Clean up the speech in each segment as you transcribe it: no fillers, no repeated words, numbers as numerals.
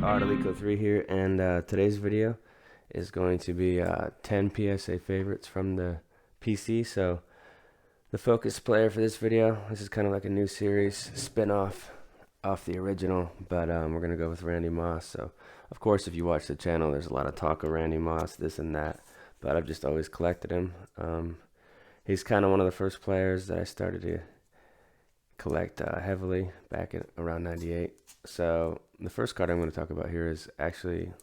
Artalico3 here, and today's video is going to be 10 PSA favorites from the PC. So the focus player for this video, this is kind of like a new series, spin-off off the original, but we're going to go with Randy Moss. So of course, if you watch the channel, there's a lot of talk of Randy Moss, this and that, but I've just always collected him. He's kind of one of the first players that I started to collect heavily back in around 98. So the first card I'm going to talk about here is actually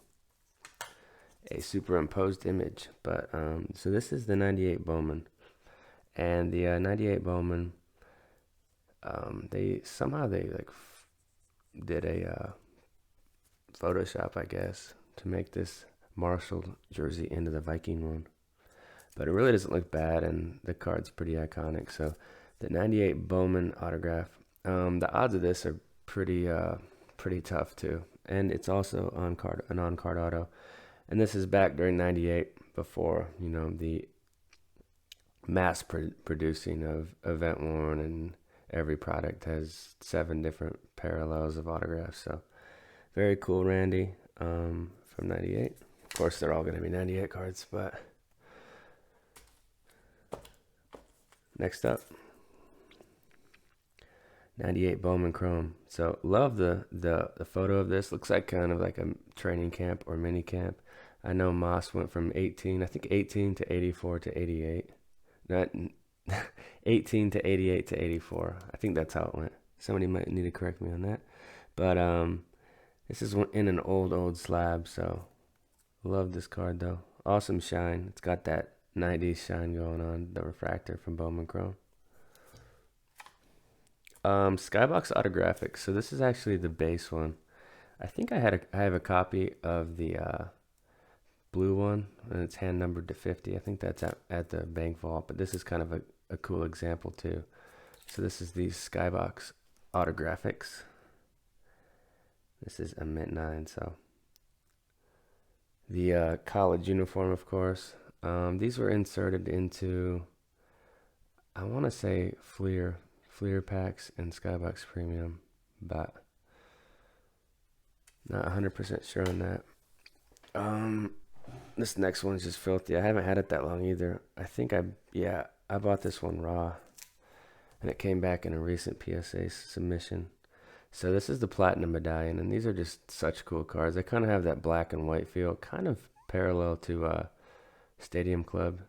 a superimposed image, but so this is the 98 Bowman, and the 98 Bowman, they like did a Photoshop, I guess, to make this Marshall jersey into the Viking one, but it really doesn't look bad, and the card's pretty iconic. So the 98 Bowman autograph, the odds of this are pretty tough too, and it's also an on-card auto, and this is back during 98, before, you know, the mass producing of event worn, and every product has 7 different parallels of autographs. So very cool Randy from 98. Of course, they're all going to be 98 cards, but next up, 98 Bowman Chrome. So love the photo of this. Looks like kind of like a training camp or mini camp. I know Moss went from 18 to 84 to 88. Not 18 to 88 to 84. I think that's how it went. Somebody might need to correct me on that. But this is in an old slab, so love this card though. Awesome shine. It's got that 90s shine going on, the refractor from Bowman Chrome. Skybox Autographic. So this is actually the base one. I think I have a copy of the blue one, and it's hand numbered to 50. I think that's at the bank vault, but this is kind of a cool example too. So this is the Skybox Autographics. This is a mint 9. So the college uniform, of course. These were inserted into, I want to say, Flair packs and Skybox Premium, but not 100% sure on that. This next one is just filthy. I haven't had it that long either. I think I bought this one raw, and it came back in a recent PSA submission. So this is the Platinum Medallion, and these are just such cool cards. They kind of have that black and white feel, kind of parallel to Stadium Club.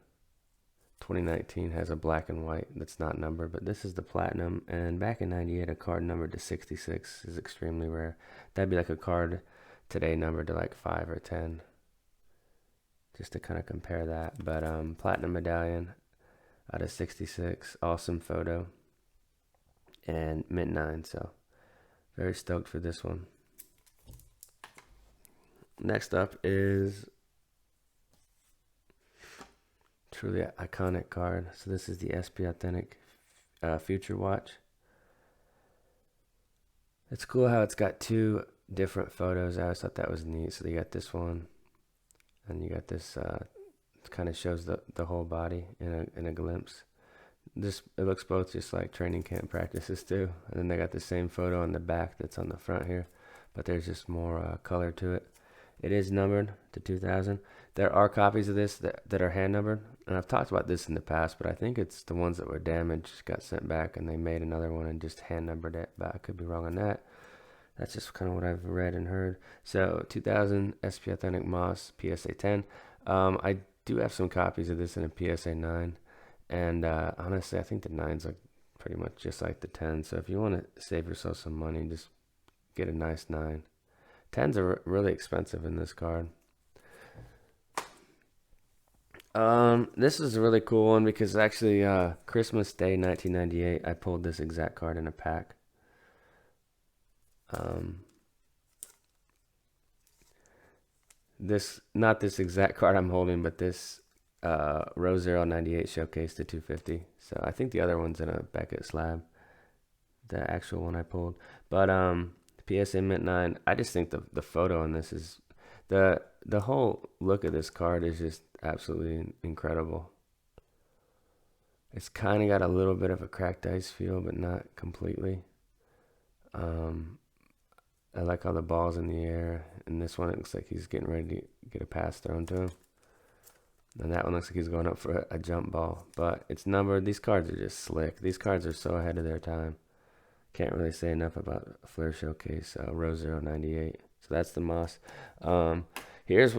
2019 has a black and white that's not numbered, but this is the Platinum, and back in 98, a card numbered to 66 is extremely rare. That'd be like a card today numbered to like 5 or 10, just to kind of compare that. But Platinum Medallion out of 66, awesome photo, and mint 9, so very stoked for this one. Next up is truly iconic card. So this is the SP Authentic Future Watch. It's cool how it's got 2 different photos. I always thought that was neat. So you got this one, and you got this. It kind of shows the whole body in a glimpse. It looks both just like training camp practices too. And then they got the same photo on the back that's on the front here, but there's just more color to it. It is numbered to 2000. There are copies of this that are hand numbered, and I've talked about this in the past, but I think it's the ones that were damaged got sent back, and they made another one and just hand numbered it, but I could be wrong on that. That's just kind of what I've read and heard. So 2000 SP Authentic Moss PSA 10. I do have some copies of this in a PSA 9, and honestly, I think the 9s look pretty much just like the 10. So if you want to save yourself some money, just get a nice 9. 10s are really expensive in this card. This is a really cool one because actually Christmas Day 1998, I pulled this exact card in a pack. Not this exact card I'm holding, but this Rose Zero 98 Showcase to 250. So I think the other one's in a Beckett slab, the actual one I pulled. But PSA Mint 9, I just think the photo on this is, the whole look of this card is just absolutely incredible. It's kind of got a little bit of a cracked ice feel, but not completely. I like how the ball's in the air. And this one, it looks like he's getting ready to get a pass thrown to him. And that one looks like he's going up for a jump ball. But it's numbered. These cards are just slick. These cards are so ahead of their time. Can't really say enough about Flair Showcase, Row 098. So that's the Moss. Here's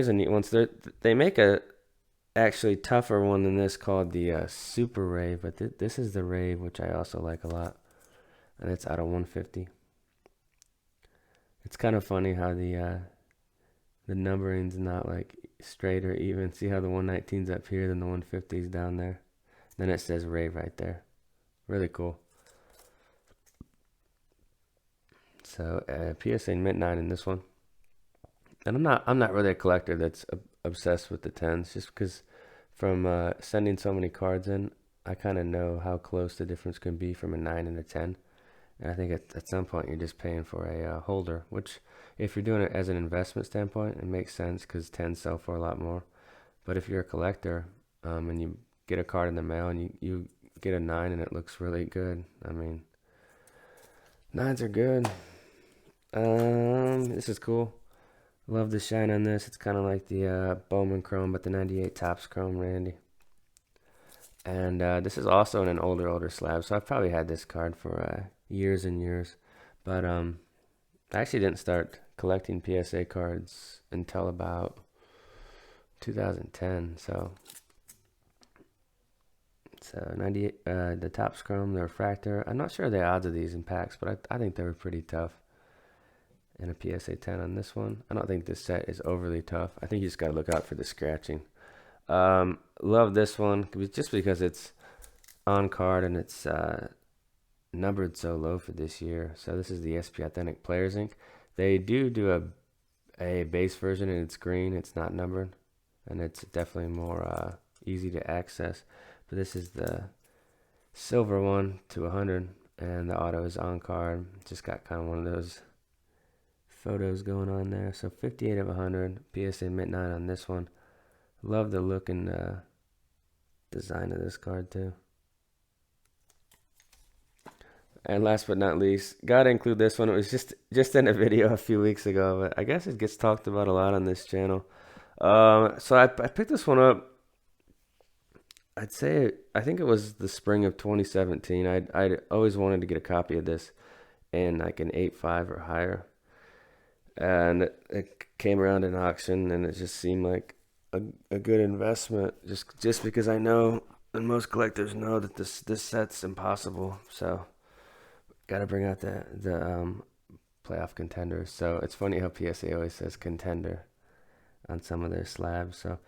a neat one. So they make a actually tougher one than this called the Super Rave. But this is the Rave, which I also like a lot. And it's out of 150. It's kind of funny how the numbering's not like straight or even. See how the 119's up here, then the 150's down there. Then it says Rave right there. Really cool. So PSA Mint 9 in this one. And I'm not really a collector that's obsessed with the 10s, just because from sending so many cards in, I kind of know how close the difference can be from a 9 and a 10. And I think at some point you're just paying for a holder, which if you're doing it as an investment standpoint, it makes sense because 10s sell for a lot more. But if you're a collector and you get a card in the mail and you get a 9 and it looks really good, I mean, 9s are good. This is cool. Love the shine on this. It's kind of like the Bowman Chrome, but the 98 Topps Chrome Randy. And this is also in an older slab, so I've probably had this card for years and years. But I actually didn't start collecting PSA cards until about 2010. So 98, the Topps Chrome, the Refractor. I'm not sure the odds of these in packs, but I think they were pretty tough. And a PSA 10 on this one. I don't think this set is overly tough. I think you just got to look out for the scratching. Love this one just because it's on card and it's numbered so low for this year. So this is the SP Authentic Players Ink. They do a base version and it's green. It's not numbered, and it's definitely more easy to access. But this is the silver one to 100, and the auto is on card. Just got kind of one of those photos going on there. So 58 of 100, PSA Mint 9 on this one. Love the look and design of this card too. And last but not least, gotta include this one. It was just in a video a few weeks ago, but I guess it gets talked about a lot on this channel. So I picked this one up. I think it was the spring of 2017. I'd always wanted to get a copy of this in like an 8.5 or higher. And it came around in auction, and it just seemed like a good investment, just because I know, and most collectors know, that this set's impossible. So got to bring out the playoff contenders. So it's funny how PSA always says contender on some of their slabs. So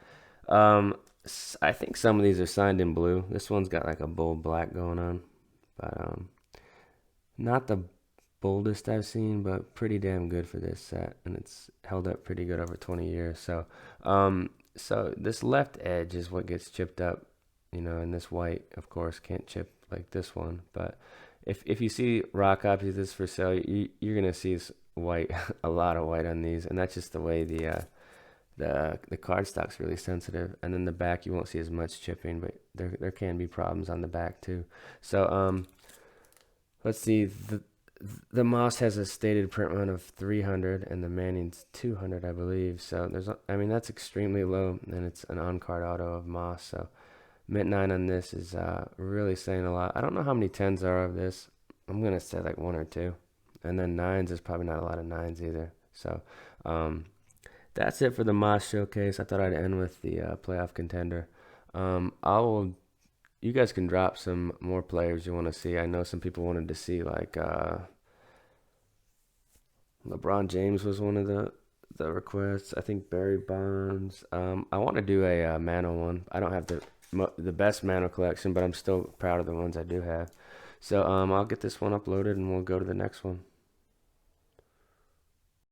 I think some of these are signed in blue. This one's got like a bold black going on, but not the boldest I've seen, but pretty damn good for this set, and it's held up pretty good over 20 years. So so this left edge is what gets chipped up, and this white, of course, can't chip like this one. But if you see raw copies of this for sale, you're gonna see white, a lot of white on these, and that's just the way the cardstock's really sensitive. And then the back, you won't see as much chipping, but there can be problems on the back too. So let's see. The Moss has a stated print run of 300, and the Manning's 200, I believe. So that's extremely low, and it's an on-card auto of Moss. So Mint 9 on this is really saying a lot. I don't know how many 10s there are of this. I'm gonna say like 1 or 2, and then 9s. There's probably not a lot of 9s either. So that's it for the Moss showcase. I thought I'd end with the playoff contender. You guys can drop some more players you want to see. I know some people wanted to see like LeBron James was one of the requests. I think Barry Bonds. I want to do a Mano one. I don't have the best Mano collection, but I'm still proud of the ones I do have. So I'll get this one uploaded and we'll go to the next one.